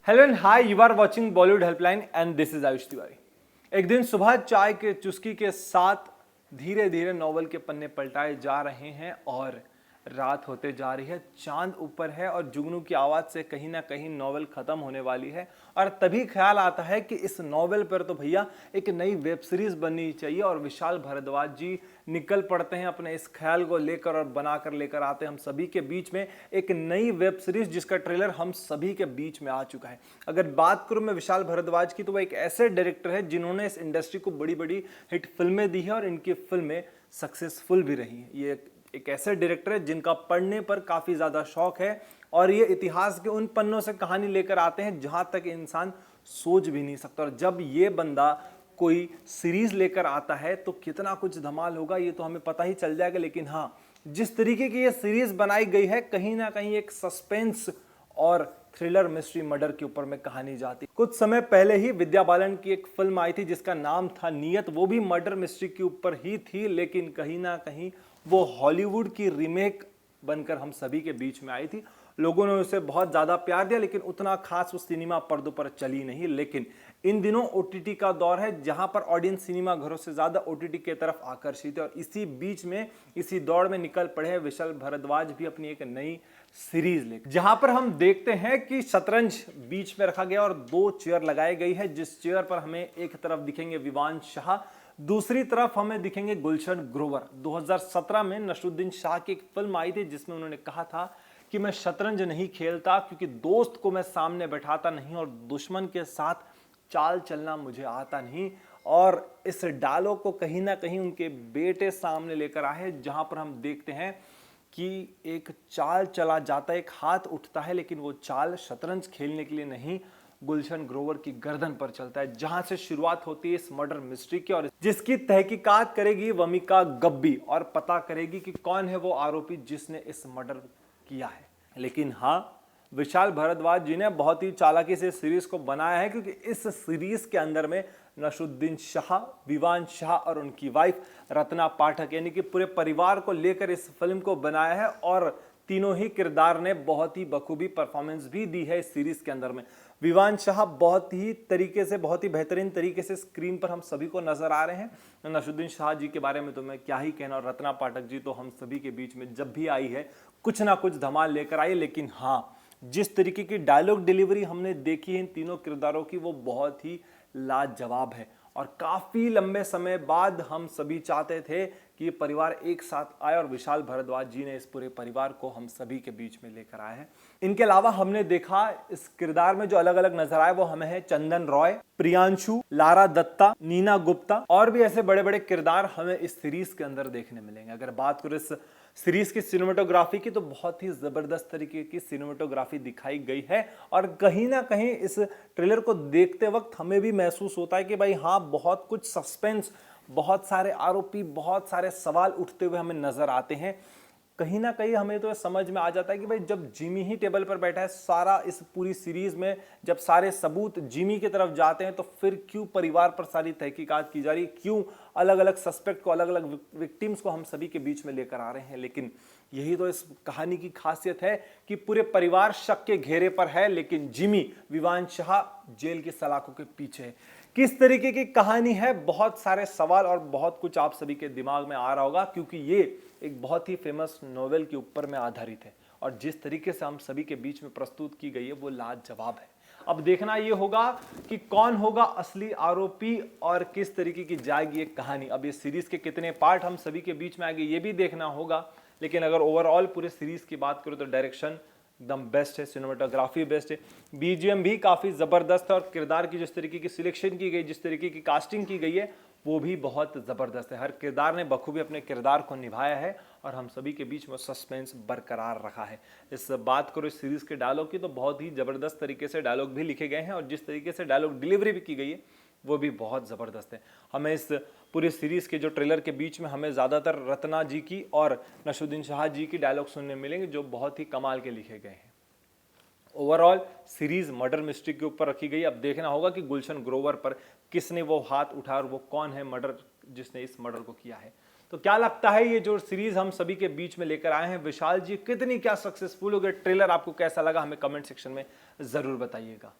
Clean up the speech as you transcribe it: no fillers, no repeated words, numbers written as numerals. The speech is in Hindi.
Hello and hi, you are watching Bollywood helpline and this is Ayush Tiwari. एक दिन सुबह चाय के चुस्की के साथ धीरे धीरे नॉवल के पन्ने पलटाए जा रहे हैं और रात होते जा रही है। चांद ऊपर है और जुगनू की आवाज से कहीं ना कहीं नॉवल खत्म होने वाली है। और तभी ख्याल आता है कि इस नॉवल पर तो भैया एक नई वेब सीरीज बननी चाहिए। और विशाल भारद्वाज जी निकल पड़ते हैं अपने इस ख्याल को लेकर और बनाकर लेकर आते हैं हम सभी के बीच में एक नई वेब सीरीज, जिसका ट्रेलर हम सभी के बीच में आ चुका है। अगर बात करूं मैं विशाल भारद्वाज की, तो वो एक ऐसे डायरेक्टर है जिन्होंने इस इंडस्ट्री को बड़ी बड़ी हिट फिल्में दी है और इनकी फिल्में सक्सेसफुल भी रही हैं। ये एक ऐसे डायरेक्टर है जिनका पढ़ने पर काफी ज्यादा शौक है और ये इतिहास के उन पन्नों से कहानी लेकर आते हैं जहां तक इंसान सोच भी नहीं सकता। और जब ये बंदा कोई सीरीज लेकर आता है तो कितना कुछ धमाल होगा ये तो हमें पता ही चल जाएगा। लेकिन हाँ, जिस तरीके की ये सीरीज बनाई गई है, कहीं ना कहीं एक सस्पेंस और थ्रिलर मिस्ट्री मर्डर के ऊपर में कहानी जाती। कुछ समय पहले ही विद्या बालन की एक फिल्म आई थी जिसका नाम था नियत। वो भी मर्डर मिस्ट्री के ऊपर ही थी, लेकिन कहीं ना कहीं वो हॉलीवुड की रीमेक बनकर हम सभी के बीच में आई थी। लोगों ने उसे बहुत ज्यादा प्यार दिया, लेकिन उतना खास उस सिनेमा पर्दों पर चली नहीं। लेकिन इन दिनों ओटीटी का दौर है जहां पर ऑडियंस सिनेमा घरों से ज्यादा ओटीटी की तरफ आकर्षित है। और इसी बीच में इसी दौड़ में निकल पड़े हैं विशाल भारद्वाज भी अपनी एक नई सीरीज लेकर, जहां पर हम देखते हैं कि शतरंज बीच में रखा गया और दो चेयर लगाई गई है। जिस चेयर पर हमें एक तरफ दिखेंगे विवान शाह, दूसरी तरफ हमें दिखेंगे गुलशन ग्रोवर। 2017 में नसरुद्दीन शाह की एक फिल्म आई थी जिसमें उन्होंने कहा था कि मैं शतरंज नहीं खेलता क्योंकि दोस्त को मैं सामने बैठाता नहीं और दुश्मन के साथ चाल चलना मुझे आता नहीं। और इस डायलॉग को कहीं ना कहीं उनके बेटे सामने लेकर आए, जहां पर हम देखते हैं कि एक चाल चला जाता है, एक हाथ उठता है, लेकिन वो चाल शतरंज खेलने के लिए नहीं, गुलशन ग्रोवर की गर्दन पर चलता है। जहां से शुरुआत होती है इस मर्डर मिस्ट्री की और जिसकी तहकीकात करेगी वमिका गब्बी और पता करेगी कि कौन है वो आरोपी जिसने इस मर्डर किया है। लेकिन हाँ, विशाल भारद्वाज जी ने बहुत ही चालाकी से सीरीज को बनाया है, क्योंकि इस सीरीज के अंदर में नसरुद्दीन शाह, विवान शाह और उनकी वाइफ रत्ना पाठक, यानी कि पूरे परिवार को लेकर इस फिल्म को बनाया है। और तीनों ही किरदार ने बहुत ही बखूबी परफॉर्मेंस भी दी है इस सीरीज के अंदर में। विवान शाह बहुत ही तरीके से, बहुत ही बेहतरीन तरीके से स्क्रीन पर हम सभी को नजर आ रहे हैं। नसरुद्दीन शाह जी के बारे में तो मैं क्या ही कहना, और रत्ना पाठक जी तो हम सभी के बीच में जब भी आई है कुछ ना कुछ धमाल लेकर आई। लेकिन हाँ, जिस तरीके की डायलॉग डिलीवरी हमने देखी है इन तीनों किरदारों की, वो बहुत ही लाजवाब है। और काफी लंबे समय बाद हम सभी चाहते थे कि ये परिवार एक साथ आए और विशाल भारद्वाज जी ने इस पूरे परिवार को हम सभी के बीच में लेकर आए हैं। इनके अलावा हमने देखा इस किरदार में जो अलग अलग नजर आए वो हमें है चंदन रॉय, प्रियांशु, लारा दत्ता, नीना गुप्ता और भी ऐसे बड़े बड़े किरदार हमें इस सीरीज के अंदर देखने मिलेंगे। अगर बात करें इस सीरीज की सिनेमेटोग्राफी की, तो बहुत ही जबरदस्त तरीके की सिनेमेटोग्राफी दिखाई गई है। और कहीं ना कहीं इस ट्रेलर को देखते वक्त हमें भी महसूस होता है कि भाई हाँ, बहुत कुछ सस्पेंस, बहुत सारे आरोपी, बहुत सारे सवाल उठते हुए हमें नजर आते हैं। कहीं ना कहीं हमें तो समझ में आ जाता है कि भाई जब जिमी ही टेबल पर बैठा है, सारा इस पूरी सीरीज में जब सारे सबूत जिमी की तरफ जाते हैं, तो फिर क्यों परिवार पर सारी तहकीकात की जा रही, क्यों अलग अलग सस्पेक्ट को, अलग अलग विक्टिम्स को हम सभी के बीच में लेकर आ रहे हैं। लेकिन यही तो इस कहानी की खासियत है कि पूरे परिवार शक के घेरे पर है, लेकिन जिमी, विवान शाह जेल की सलाखों के पीछे है। किस तरीके की कहानी है, बहुत सारे सवाल और बहुत कुछ आप सभी के दिमाग में आ रहा होगा, क्योंकि ये एक बहुत ही फेमस नोवेल के ऊपर में आधारित है। और जिस तरीके से हम सभी के बीच में प्रस्तुत की गई है वो लाजवाब है। अब देखना ये होगा कि कौन होगा असली आरोपी और किस तरीके की जाएगी ये कहानी। अब ये सीरीज के कितने पार्ट हम सभी के बीच में आएंगे ये भी देखना होगा। लेकिन अगर ओवरऑल पूरे सीरीज की बात करूं तो डायरेक्शन एकदम बेस्ट है, सिनेमेटोग्राफी बेस्ट है, बीजीएम भी काफी जबरदस्त है और किरदार की जिस तरीके की सिलेक्शन की गई, जिस तरीके की कास्टिंग की गई है, वो भी बहुत जबरदस्त है। हर किरदार ने बखूबी अपने किरदार को निभाया है और हम सभी के बीच में सस्पेंस बरकरार रखा है। इस बात करो इस सीरीज के डायलॉग की, तो बहुत ही जबरदस्त तरीके से डायलॉग भी लिखे गए हैं और जिस तरीके से डायलॉग डिलीवरी भी की गई है वो भी बहुत जबरदस्त है। हमें इस पूरी सीरीज के जो ट्रेलर के बीच में हमें ज्यादातर रत्ना जी की और नसरुद्दीन शाह जी की डायलॉग सुनने मिलेंगे जो बहुत ही कमाल के लिखे गए हैं। ओवरऑल सीरीज मर्डर मिस्ट्री के ऊपर रखी गई। अब देखना होगा कि गुलशन ग्रोवर पर किसने वो हाथ उठा और वो कौन है मर्डर जिसने इस मर्डर को किया है। तो क्या लगता है ये जो सीरीज हम सभी के बीच में लेकर आए हैं विशाल जी, कितनी क्या सक्सेसफुल हो गई? ट्रेलर आपको कैसा लगा हमें कमेंट सेक्शन में जरूर बताइएगा।